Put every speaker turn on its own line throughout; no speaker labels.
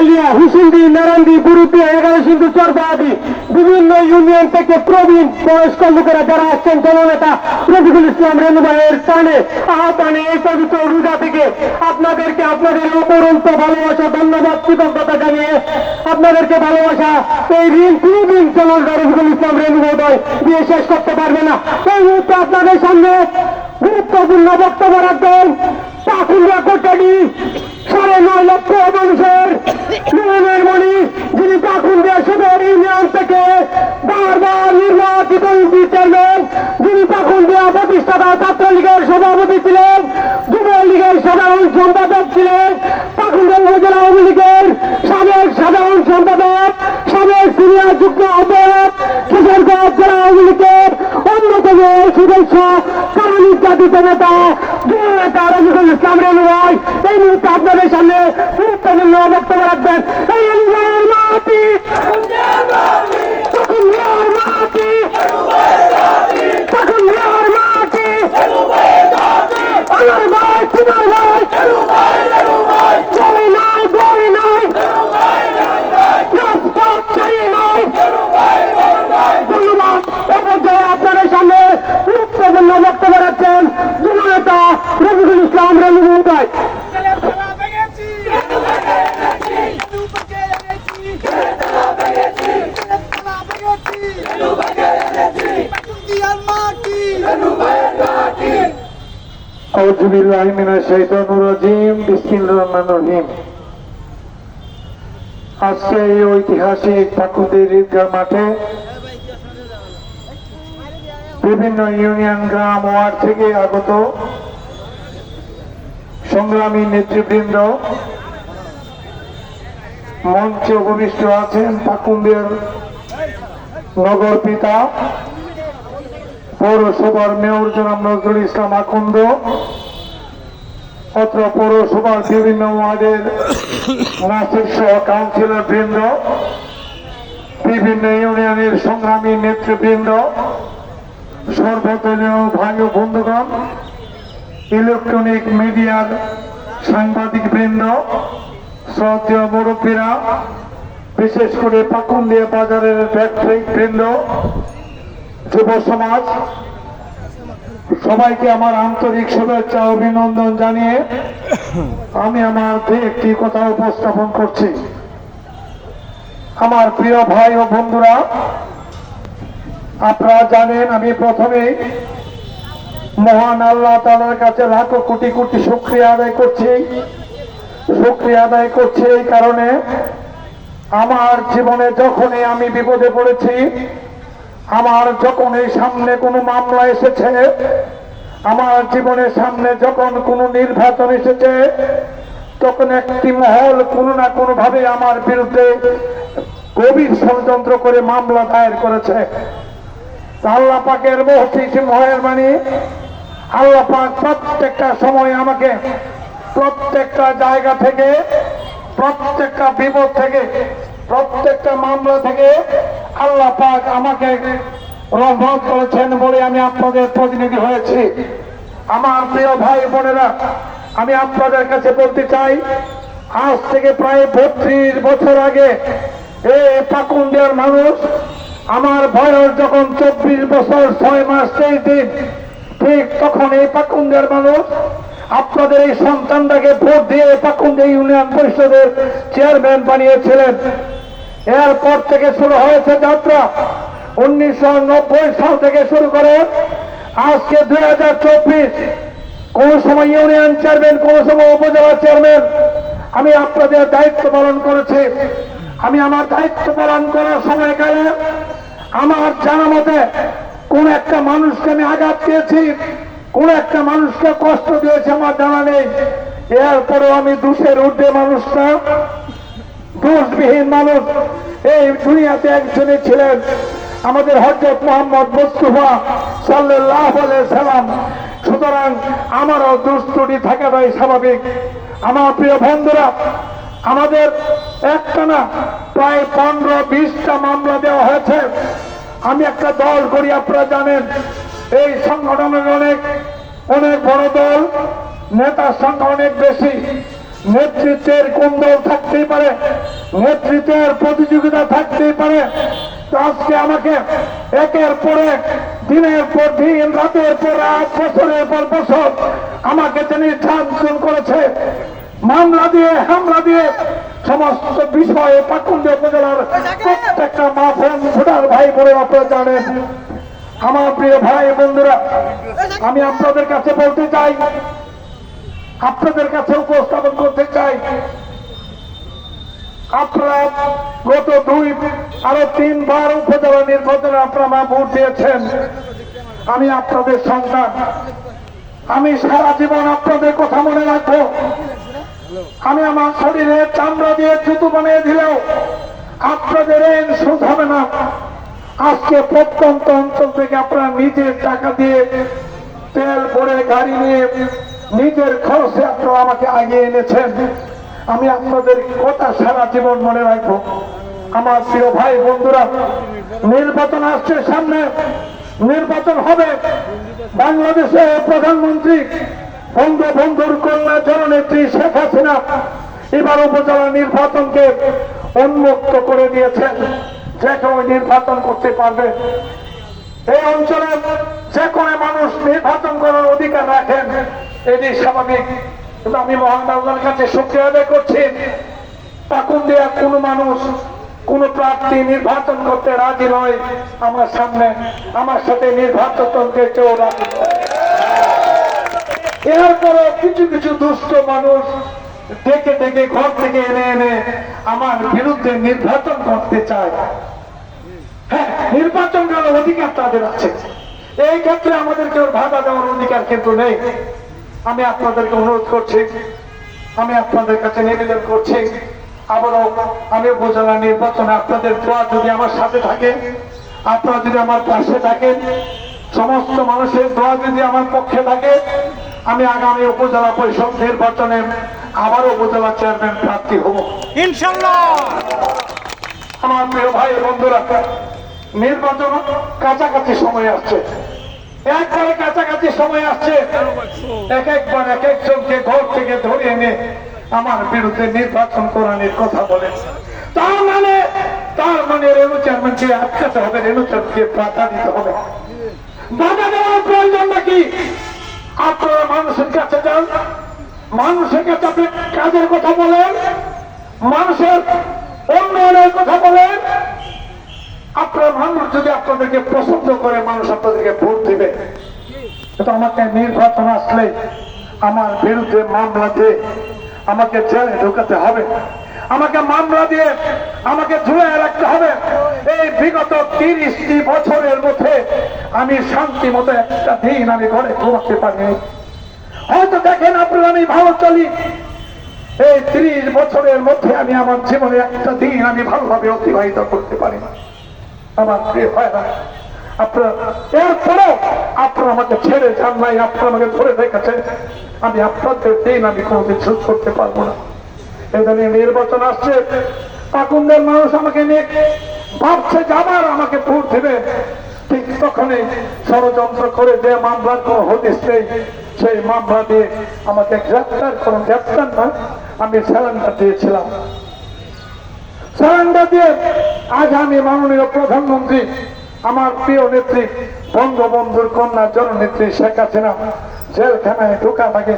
তেলিয়া, হুসুন্দি, নারান্দি, বুরুদি, 11 সিন্ধু, চরবাহাদি বিভিন্ন ইউনিয়ন থেকে প্রবীণ বয়স্ক লোকেরা যারা আসছেন জননেতা রফিকুল ইসলাম রেনু ভাইয়ের টানে আহ্বানে এই পবিত্র রোজা থেকে আপনাদেরকে আপনাদের অপরন্ত ভালোবাসা, ধন্যবাদ, কৃতজ্ঞতা জানিয়ে আপনাদেরকে ভালোবাসা এই ঋণ কোনদিন জননেতা রফিকুল ইসলাম রেনু ভাই দিয়ে শেষ করতে পারবে না। এই মুহূর্তে আপনাদের সামনে গুরুত্বপূর্ণ বক্তব্য রাখবেন পাকুন্দিয়া কোটাডি 9.5 লক্ষ মানুষের নিয়মের মণি, যিনি পাকুন্দিয়া সদর ইউনিয়ন থেকে বারবার নির্বাচিত ইউপি চেয়ারম্যান, যিনি পাকুন্দিয়া প্রতিষ্ঠাতা ছাত্রলীগের সভাপতি ছিলেন, যুবলীগের সাধারণ সম্পাদক ছিলেন, পাকুন্দিয়া উপজেলা আওয়ামী লীগের সাবেক সাধারণ সম্পাদক, সাবেক সিনিয়র যুগ্ম আহ্বায়ক, কিশোরগঞ্জ জেলা আওয়ামী লীগের অন্যতম সদস্য, কারণিক জাতির নেতা জননেতা রফিকুল ইসলাম রেনু ভাই এই মুহূর্তে আপনাদের সামনে গুরুত্বপূর্ণ বক্তব্য রাখবেন। এই এলাকার মাটি পাকুন্দিয়ার মাটি, পাকুন্দিয়ার মাটি, আমার ভাই, তোমার ভাই, বই নাই, বই নাই, রাজপথ ছাড়িয়ে নাই। ধন্যবাদ। এ পর্যায়ে আপনাদের সামনে গুরুত্বপূর্ণ বক্তব্য রাখছেন জননেতা রফিকুল ইসলাম রেনু ভাই। আউযুবিল্লাহি মিনাশ শাইতানির রাজিম, বিসমিল্লাহির রহমানির রহিম। আজকে এই ঐতিহাসিক পাকুন্দিয়া ঈদগাহ মাঠে বিভিন্ন ইউনিয়ন, গ্রাম, ওয়ার্ড থেকে আগত সংগ্রামী নেতৃবৃন্দ মঞ্চে উপবিষ্ট আছেন। পাকুন্দিয়ার নগর পিতা পৌরসভার মেয়র জনাব নজরুল ইসলাম আখন্দ, অত্র পৌরসভার বিভিন্ন ওয়ার্ডের নাসির সহ কাউন্সিলর বৃন্দ, বিভিন্ন ইউনিয়নের সংগ্রামী নেতৃবৃন্দ, সর্বদলীয় ভাই ও বন্ধুগণ, ইলেকট্রনিক মিডিয়ার সাংবাদিক বৃন্দ, শ্রদ্ধেয় মুরব্বীরা, বিশেষ করে পাকুন্দিয়া বাজারের ব্যবসায়িক বৃন্দ, যুব সমাজ, সবাইকে আমার আন্তরিক শুভেচ্ছা অভিনন্দন জানিয়ে আমি আমার একটি কথা উপস্থাপন করছি। আমার প্রিয় ভাই ও বন্ধুরা, আপনারা জানেন আমি প্রথমেই মহান আল্লাহ তাআলার কাছে লাখো কোটি কোটি শুকরিয়া আদায় করছি। শুকরিয়া আদায় করছি এই কারণে, আমার জীবনে যখনই আমি বিপদে পড়েছি, আমার যখন এই সামনে কোনো মামলা এসেছে, আমার জীবনের সামনে যখন কোনো নির্বাচন এসেছে, তখন একটি মহল কোনো না কোনো ভাবে আমার বিরুদ্ধে গভীর ষড়যন্ত্র করে মামলা দায়ের করেছে। আল্লাহ পাকের মহসিস মেহেরবানি, আল্লাহ পাক প্রত্যেকটা সময় আমাকে প্রত্যেকটা জায়গা থেকে, প্রত্যেকটা বিপদ থেকে, প্রত্যেকটা মামলা থেকে আল্লাহ পাক আমাকে রহমত করেছেন বলে আমি আপনাদের প্রতিনিধি হয়েছি। আমার প্রিয় ভাই বোনেরা, আমি আপনাদের কাছে বলতে চাই, আজ থেকে প্রায় 32 বছর আগে এই পাকুন্দিয়ার মানুষ, আমার বয়স যখন 24 বছর 6 মাস 23 দিন, ঠিক তখন এই পাকুন্দিয়ার মানুষ আপনাদের এই সন্তানটাকে ভোট দিয়ে পাকুন্দিয়া ইউনিয়ন পরিষদের চেয়ারম্যান বানিয়েছিলেন। এরপর থেকে শুরু হয়েছে যাত্রা। 1990 সাল থেকে শুরু করে আজকে 2024, কোন সময় ইউনিয়ন চেয়ারম্যান, কোন সময় উপজেলা চেয়ারম্যান, আমি আপনাদের দায়িত্ব পালন করেছি। আমি আমার দায়িত্ব পালন করার সময়কালে আমার জানা মতে কোন একটা মানুষকে আমি আঘাত দিয়েছি, কোন একটা মানুষকে কষ্ট দিয়েছে আমার জানা নেই। এরপরেও আমি দোষের ঊর্ধ্বে মানুষটা, দোষবিহীন মানুষ এই দুনিয়াতে একজনই ছিলেন, আমাদের হযরত মুহাম্মদ মুস্তাফা সাল্লাল্লাহু আলাইহি সাল্লাম। সুতরাং আমারও দোষ ত্রুটি থাকাটাই স্বাভাবিক। আমার প্রিয় বন্ধুরা, আমাদের একটানা প্রায় 15-20টা মামলা দেওয়া হয়েছে। আমি একটা দল করি, আপনারা জানেন এই সংগঠনের অনেক বড় দল, নেতার সংখ্যা অনেক বেশি, নেতৃত্বের কোন দল থাকতেই পারে, নেতৃত্বের প্রতিযোগিতা থাকতেই পারে। তো আজকে আমাকে একের পর এক, দিনের পর দিন, রাতের পর রাত, বছরের পর বছর আমাকে তিনি নির্যাতন করেছে, মামলা দিয়ে, হামলা দিয়ে, সমস্ত বিষয়ে পাকুন্দিয়া উপজেলার প্রত্যেকটা মা বোন, ভোটার ভাই বোনেরা আপনারা জানেন। আমার প্রিয় ভাই বন্ধুরা, আমি আপনাদের কাছে বলতে চাই, আপনাদের কাছে উপস্থাপন করতে চাই, আপনারা গত 2 আরো 3 বার উপজেলা নির্বাচনে আপনারা ভোট দিয়েছেন। আমি আপনাদের সন্তান, আমি সারা জীবন আপনাদের কথা মনে রাখবো। আমি আমার শরীরে চামড়া দিয়ে জুতো বানিয়ে দিলেও আপনাদের শোধ হবে না। আজকে প্রত্যন্ত অঞ্চল থেকে আপনারা নিজের টাকা দিয়ে তেল ভরে গাড়ি নিয়ে নিজের খরচে আপনারা আমাকে আগিয়ে এনেছেন। আমি আপনাদের কথা সারা জীবন মনে রাখবো। আমার প্রিয় ভাই বন্ধুরা, নির্বাচন আসছে সামনে, নির্বাচন হবে। বাংলাদেশের প্রধানমন্ত্রী বঙ্গবন্ধুর কন্যা জননেত্রী শেখ হাসিনা এবার উপজেলা নির্বাচনকে উন্মুক্ত করে দিয়েছেন, যে কেউ নির্বাচন করতে পারবে। এই অঞ্চলে যে কোনো মানুষ নির্বাচন করার অধিকার রাখেন, এটি স্বাভাবিক। কিন্তু আমি মহান আল্লাহর কাছে শুকরিয়া আদায় করছি, পাকুন্দিয়া কোনো মানুষ, কোন প্রার্থী নির্বাচন করতে রাজি নয়। আমার সামনে, আমার সাথে নির্বাচনকে কেউ রাজি নয়। এরপরে কিছু কিছু দুষ্ট মানুষ ডেকে ডেকে ঘর থেকে এনে এনে আমার বিরুদ্ধে নির্বাচন করতে চায়। হ্যাঁ, নির্বাচন করার অধিকার তাদের আছে, এই ক্ষেত্রে আমাদের কেউ বাধা দেওয়ার অধিকার কিন্তু নেই। আমি আপনাদেরকে অনুরোধ করছি, আমি আপনাদের কাছে নিবেদন করছি, আবারও আমি উপজেলা নির্বাচনে আপনাদের দোয়া যদি আমার সাথে থাকে, আপনারা যদি আমার পাশে থাকেন, সমস্ত মানুষের দোয়া যদি আমার পক্ষে থাকে, আমি আগামী উপজেলা পরিষদ নির্বাচনে আবারও উপজেলা চেয়ারম্যান প্রার্থী হব ইনশাআল্লাহ। আমার প্রিয় ভাই বন্ধুরা, নির্বাচন কাছাকাছি সময় আসছে, একবারে কাছাকাছি সময় আসছে। এক একবার এক একজনকে ঘর থেকে ধরে এনে আমার বিরুদ্ধে নির্বাচন করানোর কথা বলে। তার মানে রেণু চেয়ারম্যানকে আটকাতে হবে, রেণু চেয়ারম্যানকে বাধা দিতে হবে। বাধা দেওয়ার প্রয়োজন নাকি? আপনারা মানুষের কাছে যান, মানুষের কাছে আপনি কাজের কথা বলেন, মানুষের উন্নয়নের কথা বলেন। আপনার মানুষ যদি আপনাদেরকে পছন্দ করে, মানুষ আপনাদেরকে ভোট দিবে। কিন্তু আমাকে নির্বাচন আসলে আমার বিরুদ্ধে মামলা দিয়ে আমাকে জেলে ঢোকাতে হবে, আমাকে মামলা দিয়ে আমাকে ঝুলিয়ে রাখতে হবে। এই বিগত 30টি বছরের মধ্যে আমি শান্তি মতো একটা দিন আমি ঘরে ঘুমাতে পারিনি। হয়তো দেখেন আপনারা আমি ভালো চলি, এই 30 বছরের মধ্যে আমি আমার জীবনে একটা দিন আমি ভালোভাবে অতিবাহিত করতে পারি না। আমার প্রিয় ভাইরা, আপনারা এরপরেও আপনারা আমাকে ছেড়ে যান নাই, আপনারা আমাকে ধরে রেখেছেন। আমি আপনাদের দিন আমি কোনোদিন শোধ করতে পারবো না। এই জন্য নির্বাচন আসছে, পাকুন্দের মানুষ আমাকে নিয়ে ভাবছে যে আবার আমাকে ভোট দেবে। ঠিক তখনই ষড়যন্ত্র করে যে মামলার কোন হদিস নেই, সেই মামলা দিয়ে আমাকে গ্রেপ্তার করুন, গ্রেপ্তার না, আমি স্যালেন্ডার দিয়েছিলাম। স্যালেন্ডার দিয়ে আজ আমি মাননীয় প্রধানমন্ত্রী, আমার প্রিয় নেত্রী বঙ্গবন্ধুর কন্যা জননেত্রী শেখ হাসিনা জেলখানায় ঢোকা থাকে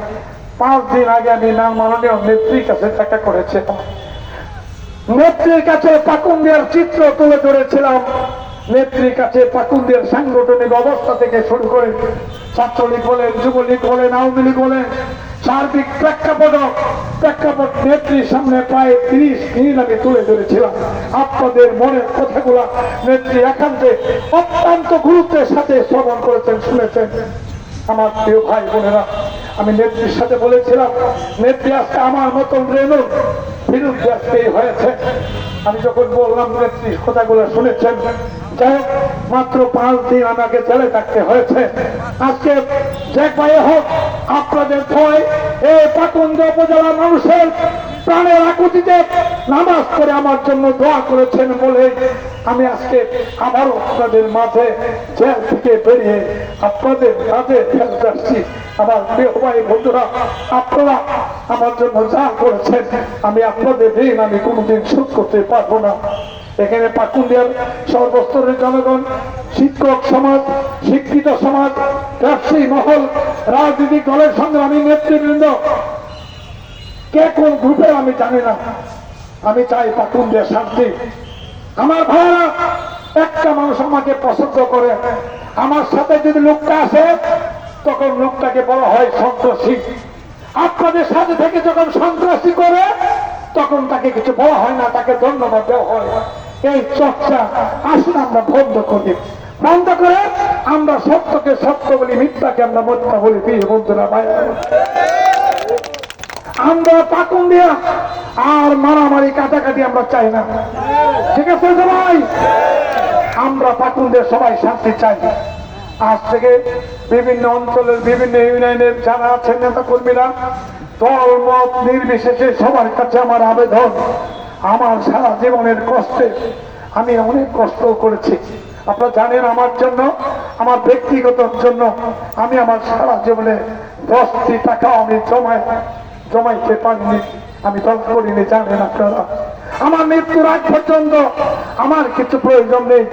5 দিন আগে আমি মাননীয় নেত্রীর কাছে দেখা করেছিলাম। নেত্রীর কাছে পাকুন্দিয়ার চিত্র তুলে ধরেছিলাম। নেত্রীর কাছে পাকুন্দিয়ার সাংগঠনিক অবস্থা থেকে শুরু করে ছাত্রলীগ বলেন, যুবলীগ বলেন, আওয়ামী লীগ বলেন, সার্বিক প্রেক্ষাপট নেত্রীর সামনে প্রায় 30 দিন আমি তুলে ধরেছিলাম। আপনাদের মনের কথাগুলা নেত্রী একান্তে অত্যন্ত গুরুত্বের সাথে শ্রবণ করেছেন, শুনেছেন। আমার প্রিয় ভাই বোনেরা, আমি নেত্রীর সাথে বলেছিলাম, নেত্রী আজকে আমার মতন রেণুর বিরুদ্ধে আজকে হয়েছে। আমি যখন বললাম, নেত্রী কথাগুলো শুনেছেন। যাই হোক, মাত্র 5 দিন আমাকে জেলে থাকতে হয়েছে। আজকে যে পায়ে হোক আপনাদের ভয় এই পাকুন্দিয়া উপজেলা মানুষের প্রাণের আকুতিতে নামাজ পড়ে আমার জন্য দোয়া করেছেন বলে আমি আজকে আবারও আপনাদের মাঝে জেল থেকে বেরিয়ে আপনাদের মাঝে ফেরত আসছি। আমার প্রিয় ভাই বন্ধুরা, আপনারা আমার জন্য যা করেছেন আমি আপনাদের ঋণ আমি কোনোদিন শোধ করতে পারবো না। এখানে পাকুন্দিয়ার সর্বস্তরের জনগণ, শিক্ষক সমাজ, শিক্ষিত সমাজ, ব্যবসায়ী মহল, রাজনৈতিক দলের সংগ্রামী নেতৃবৃন্দ, কে কোন গ্রুপের আমি জানি না, আমি চাই পাকুন্দিয়ার শান্তি। আমার ভাইরা, একটা মানুষ আমাকে পছন্দ করে, আমার সাথে যদি লোকটা আসে তখন লোকটাকে বলা হয় সন্ত্রাসী। আপনাদের সাথে থেকে যখন সন্ত্রাসী করে তখন তাকে কিছু বলা হয় না, তাকে ধন্যবাদ দেওয়া হয়। এই চর্চা আসুন আমরা বন্ধ করি, বন্ধ করে আমরা সত্যকে সত্য বলি, মিথ্যাকে আমরা মিথ্যা বলি। প্রিয় বন্ধুরা, ভাই, আমরা পাকুন্দিয়া আর মারামারি কাটাকাটি আমরা চাই না, ঠিক আছে সবাই? আমরা পাকুন্দিয়া সবাই শান্তি চাই। আজ থেকে বিভিন্ন অঞ্চলের বিভিন্ন ইউনিয়নের যারা আছেন নেতা কর্মীরা, দল মত নির্বিশেষে সবার কাছে আমার আবেদন, আমার সারা জীবনের কষ্টে আমি অনেক কষ্ট করেছি। আপনারা জানেন আমার জন্য, আমার ব্যক্তিগত জন্য আমি আমার সারা জীবনে 10টি টাকা আমি জমাইতে পারিনি, আমি দল করিনি। জানেন আপনারা, আমার মৃত্যুর আগ পর্যন্ত আমার কিছু প্রয়োজন নেই,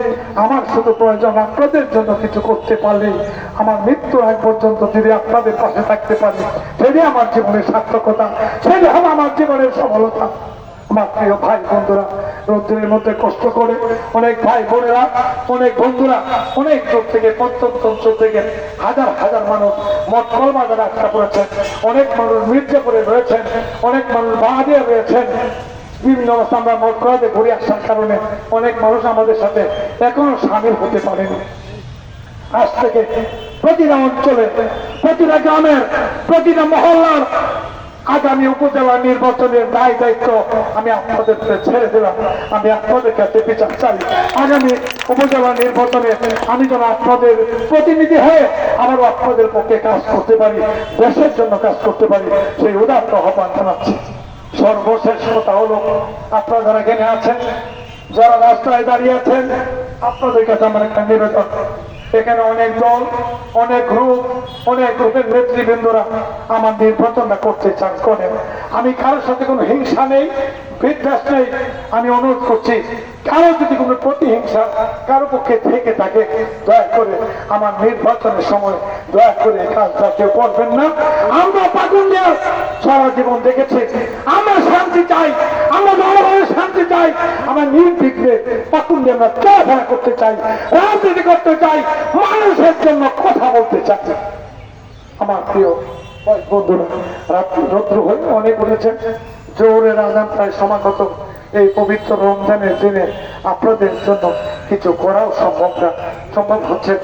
আমার শুধু প্রয়োজন আপনাদের জন্য কিছু করতে পারলে, আমার মৃত্যুর আগ পর্যন্ত যদি আপনাদের পাশে থাকতে পারি, সেটাই আমার জীবনের সার্থকতা, সেটাই হবে আমার জীবনের সফলতা। আমার প্রিয় ভাই বন্ধুরা, রোদ্রের মধ্যে কষ্ট করে অনেক ভাই বোনেরা, অনেক বন্ধুরা অনেক দূর থেকে, প্রত্যন্ত অঞ্চল থেকে হাজার হাজার মানুষ মঠ কলমাদার আটকা পড়েছেন, অনেক মানুষ মির্জাপুরে রয়েছেন, অনেক মানুষ বাহাদিয়া রয়েছেন। বিভিন্ন অবস্থা আমরা মঠ কলাতে ঘুরে আসার কারণে অনেক মানুষ আমাদের সাথে এখনো সামিল হতে পারেনি। আজ থেকে প্রতিটা অঞ্চলে, প্রতিটা গ্রামের, প্রতিটা মহল্লার আগামী উপজেলা নির্বাচনের দায় দায়িত্ব আমি আপনাদের ছেড়ে দিলাম। আমি আপনাদের কাছে বিচার চাই, আগামী উপজেলা নির্বাচনে আমি যেন আপনাদের প্রতিনিধি হয়ে আবারও আপনাদের পক্ষে কাজ করতে পারি, দেশের জন্য কাজ করতে পারি, সেই উদাত্ত আহ্বান জানাচ্ছি। সর্বশেষ কথা হলো, আপনারা যারা এখানে আছেন, যারা রাস্তায় দাঁড়িয়ে আছেন, আপনাদের কাছে আমার একটা নিবেদন, এখানে অনেক দল, অনেক গ্রুপের নেতৃবৃন্দরা আমার নির্বাচনটা করতে চান, করেন। আমি কারোর সাথে কোনো হিংসা নেই, বিদ্বেষ নেই। আমি অনুরোধ করছি, কারো যদি কোনো প্রতিহিংসা কারো পক্ষে থেকে থাকে, দয়া করে আমার নির্বাচনের সময় দয়া করে কাজটা কেউ করবেন না। আমরা পাকুন্দিয়া সারা জীবন দেখেছি, আমরা শান্তি চাই, আমরা জনগণের শান্তি চাই, আমরা নির্বিঘ্নে পাকুন্দিয়া আমরা চলাফেরা করতে চাই, রাজনীতি করতে চাই, মানুষের জন্য কথা বলতে চাই। আমার প্রিয় বন্ধুরা, রাত্রি রৌদ্র হয়ে অনেক বলেছেন, জোহরের আজান প্রায় সমাগত। এই পবিত্র রমজানের দিনে আপনাদের জন্য কিছু করাও সম্ভব হচ্ছে।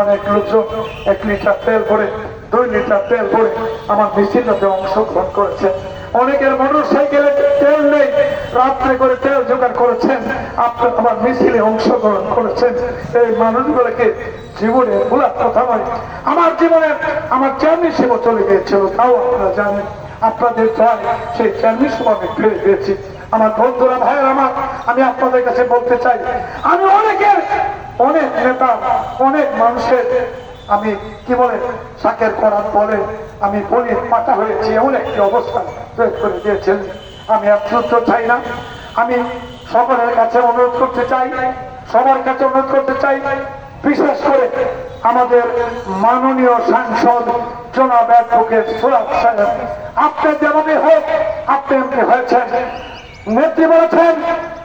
অনেক লোকজন 1 লিটার তেল ভরে, 2 লিটার তেল ভরে আমার মিছিলতে অংশগ্রহণ করেছে। অনেকের মোটর সাইকেলে তেল নেই, রাত্রে করে তেল জোগাড় করেছেন, আপনার আমার মিছিলে অংশগ্রহণ করেছেন। এই মানুষগুলোকে জীবনে ভুলার কথা নয়। আমার জীবনে আমার চেয়ারম্যানশিপ চলে গিয়েছিল, তাও আপনারা জানেন। আপনাদের দয় সেই চেয়ারম্যানশিপ আমি ফিরে পেয়েছি। আমার বন্ধুরা, ভাইয়ের আমার, আমি আপনাদের কাছে বলতে চাই, আমি অনেক নেতা, অনেক মানুষের আমি কি বলে শাকের করার বলে আমি বলি পাতা হয়েছি, এমন একটি অবস্থা তৈরি করে দিয়েছেন। আমি আর যুদ্ধ চাই না। আমি সকলের কাছে অনুরোধ করতে চাই, সবার কাছে অনুরোধ করতে চাই, বিশেষ করে আমাদের মাননীয় সাংসদ জনাব অ্যাডভোকেট সুরাজ সাহেব, আপনি যেভাবে হোক, আপনি এমপি হয়েছেন, নেত্রী বলেছেন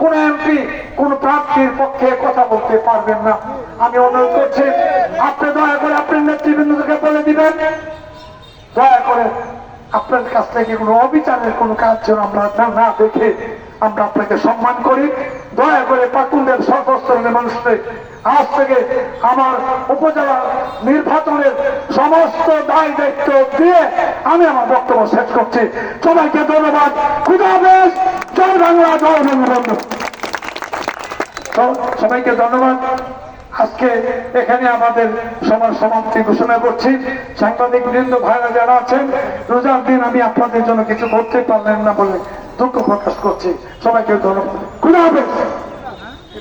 কোন এমপি কোন প্রার্থীর পক্ষে কথা বলতে পারবেন না। আমি অনুরোধ করছি, আপনি দয়া করে আপনার নেতৃবৃন্দকে বলে দিবেন, দয়া করে আপনার কাছ থেকে কোনো অবিচারের কোনো কাজ যেন আমরা না দেখে আমরা আপনাকে সম্মান করি। দয়া করে পাকুন্দের সর্বস্তরের মানুষকে আজ থেকে আমার উপজেলা নির্বাচনের সমস্ত দায় দায়িত্ব দিয়ে আমি আমার বক্তব্য শেষ করছি। সবাইকে ধন্যবাদ। খুদা হাফেজ। জয় বাংলা, জয় বঙ্গবন্ধু। সবাইকে ধন্যবাদ। আজকে এখানে আমাদের সবার সমাপ্তি ঘোষণা করছি। সাংবাদিক বৃন্দ ভাইরা যারা আছেন, রোজার দিন আমি আপনাদের জন্য কিছু করতে পারলেন না বলে দুঃখ প্রকাশ করছি। সবাইকে ধন্যবাদ। খুদা হাফেজ।